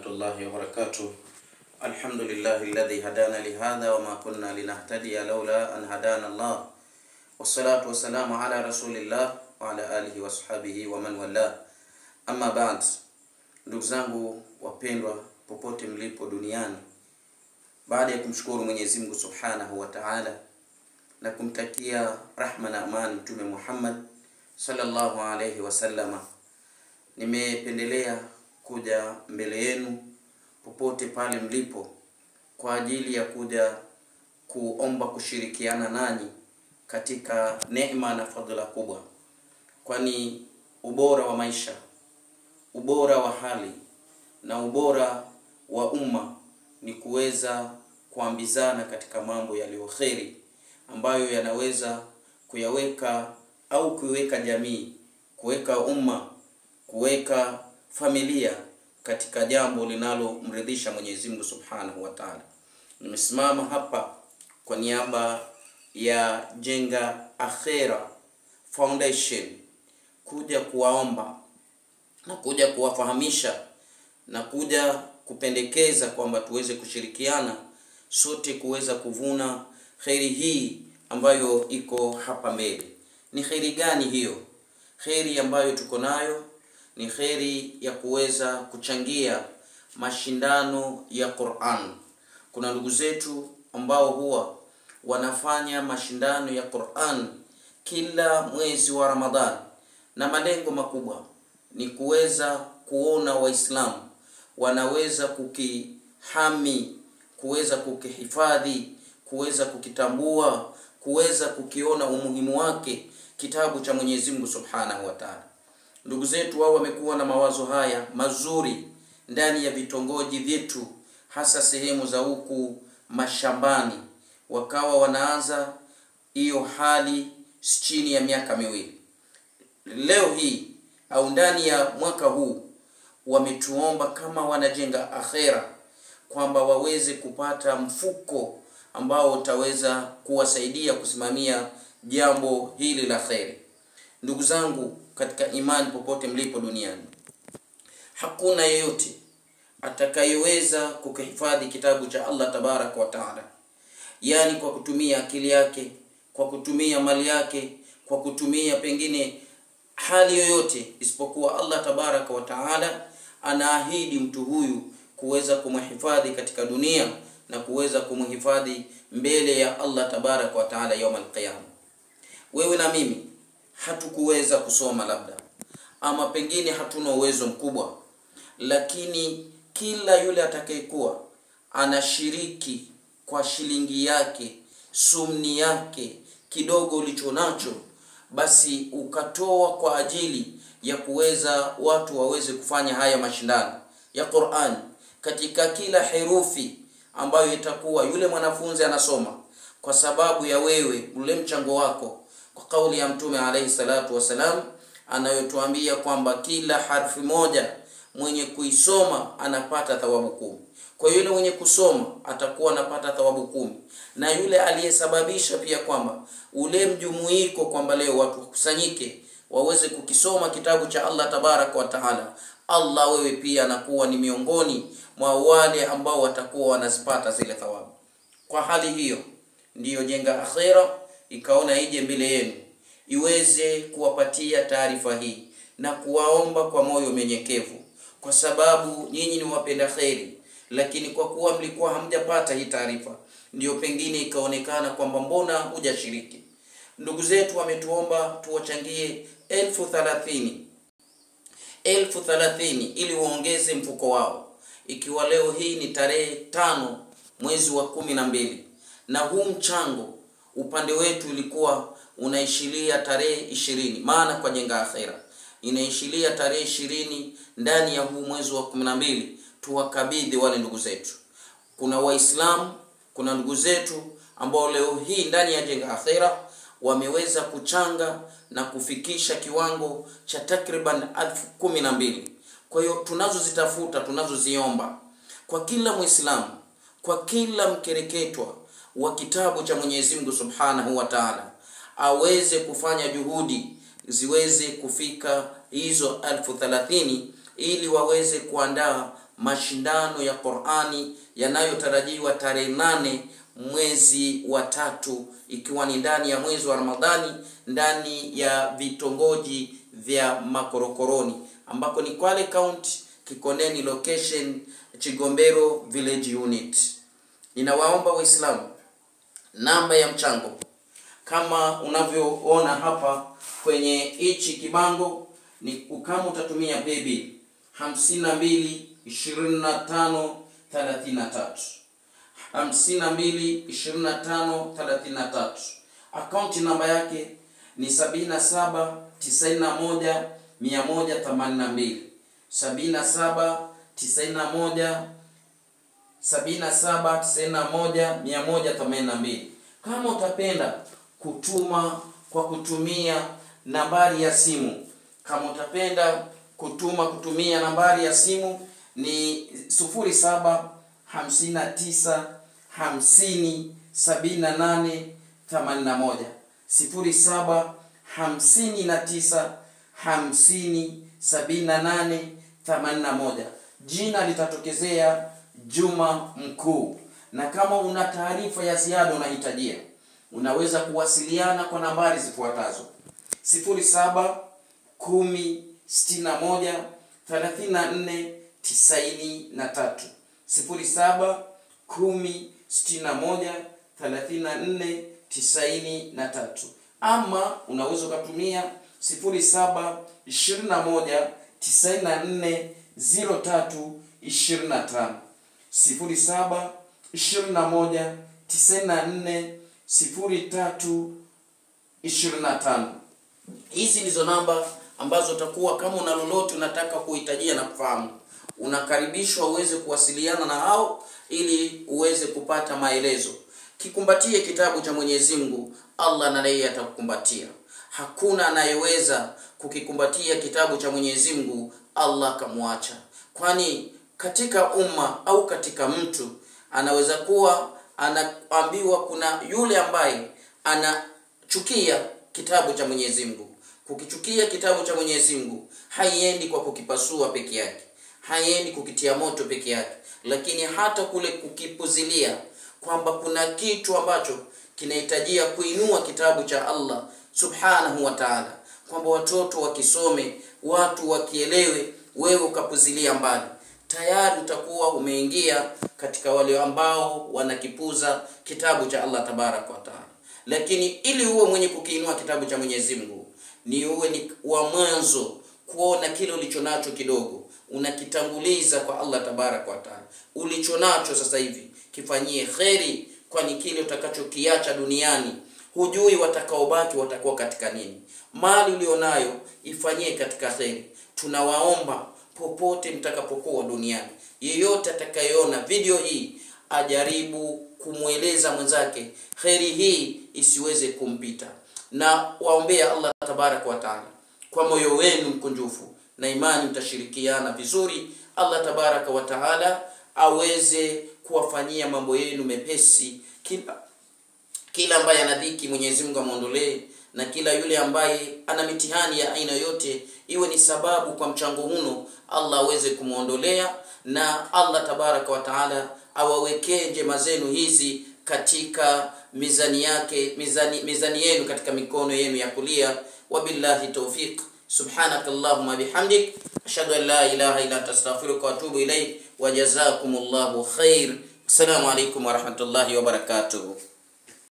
الله وبركاته. الحمد لله الذي هدانا لهذا وما كنا لنهتدي لولا أن هدانا الله، والصلاة والسلام على رسول الله وعلى آله وصحبه ومن والاه. Amma ba'd, ndugu zangu wapendwa popote mlipo duniani, baada ya kumshukuru Mwenyezi Mungu Subhanahu wa Ta'ala na kumtakia rahma na amani Mtume Muhammad sallallahu alayhi wasallama, nimependelea kuja mbele yenu popote pale mlipo kwa ajili ya kuja kuomba kushirikiana nanyi katika neema na fadhila kubwa, kwani ubora wa maisha, ubora wa hali na ubora wa umma ni kuweza kuambizana katika mambo yaliyokheri ambayo yanaweza kuyaweka au kuweka jamii, kuweka umma, kuweka familia katika jambo linalomridhisha Mwenyezi Mungu Subhanahu wa Ta'ala. Nimesimama hapa kwa niaba ya Jenga Akhera Foundation kuja kuwaomba na kuja kuwafahamisha na kuja kupendekeza kwamba tuweze kushirikiana sote kuweza kuvuna khairi hii ambayo iko hapa mbele. Ni khairi gani hiyo? Khairi ambayo tuko nayo ni khairi ya kuweza kuchangia mashindano ya Qur'an. Kuna ndugu zetu ambao huwa wanafanya mashindano ya Qur'an kila mwezi wa Ramadhan, na malengo makubwa ni kuweza kuona Waislamu wanaweza kukihami, kuweza kukihifadhi, kuweza kukitambua, kuweza kukiona umuhimu wake kitabu cha Mwenyezi Mungu Subhanahu wa Ta'ala. Ndugu zetu wao wamekuwa na mawazo haya mazuri ndani ya vitongoji vyetu, hasa sehemu za huku mashambani, wakawa wanaanza hiyo hali chini ya miaka miwili. Leo hii au ndani ya mwaka huu wametuomba kama wanajenga akhera kwamba waweze kupata mfuko ambao utaweza kuwasaidia kusimamia jambo hili la khairi. Ndugu zangu katika imani popote mlipo duniani, hakuna yeyote atakayeweza kukihifadhi kitabu cha Allah Tabarak wa Taala, yani kwa kutumia akili yake, kwa kutumia mali yake, kwa kutumia pengine hali yoyote, isipokuwa Allah Tabarak wa Taala anaahidi mtu huyu kuweza kumhifadhi katika dunia na kuweza kumhifadhi mbele ya Allah Tabarak wa Taala يوم القيامة. Wewe na mimi hatukuweza kusoma labda, ama pengine hatuna uwezo mkubwa, lakini kila yule atakayekuwa anashiriki kwa shilingi yake, sumni yake, kidogo ulichonacho, basi ukatoa kwa ajili ya kuweza watu waweze kufanya haya mashindano ya Qur'an katika kila herufi ambayo itakuwa yule mwanafunzi anasoma, kwa sababu ya wewe ule mchango wako, kwa kauli ya Mtume alayhi salatu wasalam anayotuambia kwamba kila harfi moja mwenye kuisoma anapata thawabu 10. Kwa yule mwenye kusoma atakuwa anapata thawabu 10, na yule aliyesababisha pia kwamba ule mjumuiko kwamba leo watu kusanyike waweze kukisoma kitabu cha Allah Tabarak wa Taala, Allah wewe pia anakuwa ni miongoni mwa wale ambao watakuwa wanazipata zile thawabu. Kwa hali hiyo ndiyo Jenga Akhera ikaona ije mbele yenu iweze kuwapatia taarifa hii na kuwaomba kwa moyo mnyenyekevu, kwa sababu nyinyi ni wapenda khairi, lakini kwa kuwa mlikuwa hamjapata hii taarifa, ndio pengine ikaonekana kwamba mbona hujashiriki. Ndugu zetu wametuomba tuwachangie 1030 ili waongeze mfuko wao, ikiwa leo hii ni tarehe 5 mwezi wa 12, na huu mchango upande wetu ulikuwa unaishilia tarehe 20, maana kwa Jenga Akhera inaishilia tarehe 20 ndani ya huu mwezi wa 12, tuwakabidhi wale ndugu zetu. Kuna Waislamu, kuna ndugu zetu ambao leo hii ndani ya Jenga Akhera wameweza kuchanga na kufikisha kiwango cha takriban 12,000. Kwa hiyo tunazozitafuta, tunazoziomba kwa kila Muislamu, kwa kila mkereketwa wa kitabu cha Mwenyezi Mungu Subhanahu wa Ta'ala, aweze kufanya juhudi ziweze kufika hizo 1030 ili waweze kuandaa mashindano ya Qur'ani yanayotarajiwa tarehe 8 mwezi wa 3, ikiwa ni ndani ya mwezi wa Ramadhani, ndani ya vitongoji vya Makorokoroni, ambako ni Kwale County, Kikoneni location, Chigombero Village Unit. Ninawaomba Waislamu, namba ya mchango kama unavyoona hapa kwenye hichi kibango, ni kama utatumia baby 522533 522533. Akaunti namba yake ni 7791 182. Kama utapenda kutuma kwa kutumia nambari ya simu, kutumia nambari ya simu ni 0759507881 0759507881. Jina litatokezea Juma Mkuu. Na kama una taarifa ya ziada unahitajia, unaweza kuwasiliana kwa nambari zifuatazo: 0710613493, 0710613493, ama unaweza kutumia 0721940325, 0721940325. Hizi ndizo namba ambazo utakuwa kama una lolote unataka kuhitajia na kufahamu, unakaribishwa uweze kuwasiliana na hao ili uweze kupata maelezo. Kikumbatie kitabu cha Mwenyezi Mungu, Allah na yeye atakukumbatia. Hakuna anayeweza kukikumbatia kitabu cha Mwenyezi Mungu Allah kamwacha. Kwani katika umma au katika mtu anaweza kuwa anaambiwa kuna yule ambaye anachukia kitabu cha Mwenyezi Mungu. Kukichukia kitabu cha Mwenyezi Mungu haiendi kwa kukipasua peke yake, haiendi kukitia moto peke yake, lakini hata kule kukipuzilia kwamba kuna kitu ambacho kinahitajia kuinua kitabu cha Allah subhanahu wa ta'ala, kwamba watoto wakisome, watu wakielewe, wewe ukapuzilia mbali, tayari utakuwa umeingia katika wale ambao wanakipuza kitabu cha Allah tabarak wa ta'ala. Lakini ili uwe mwenye kukiinua kitabu cha Mwenyezi Mungu, ni uwe ni wa mwanzo kuona kile ulichonacho kidogo unakitanguliza kwa Allah tabarak wa ta'ala. Ulichonacho sasa hivi kifanyie khairi, kwani kile utakachokiacha duniani hujui watakaobaki watakuwa katika nini. Mali ulionayo ifanyie katika khairi. Tunawaomba popote mtakapokuwa duniani, yeyote atakayeona video hii ajaribu kumueleza mwenzake khairi hii isiweze kumpita, na waombea Allah tabarak wa ta'ala kwa moyo wenu mkunjufu na imani, mtashirikiana vizuri. Allah tabarak wa ta'ala aweze kuwafanyia mambo yenu mepesi. Kila ambaye ana dhiki Mwenyezi Mungu amuondolee, na kila yule ambaye ana mitihani ya aina yote iwe ni sababu kwa mchango huno Allah aweze kumuondolea, na Allah tabaraka wa taala awawekee njema zenu hizi katika mizani yake, mizani yenu katika mikono yenu ya kulia. Wabillahi tawfiq. Subhanakallahumma bihamdik, ashhadu an la ilaha illa anta astaghfiruka wa atubu ilayk, wa jazakumullahu khair. Assalamu alaykum wa rahmatullahi wa barakatuh.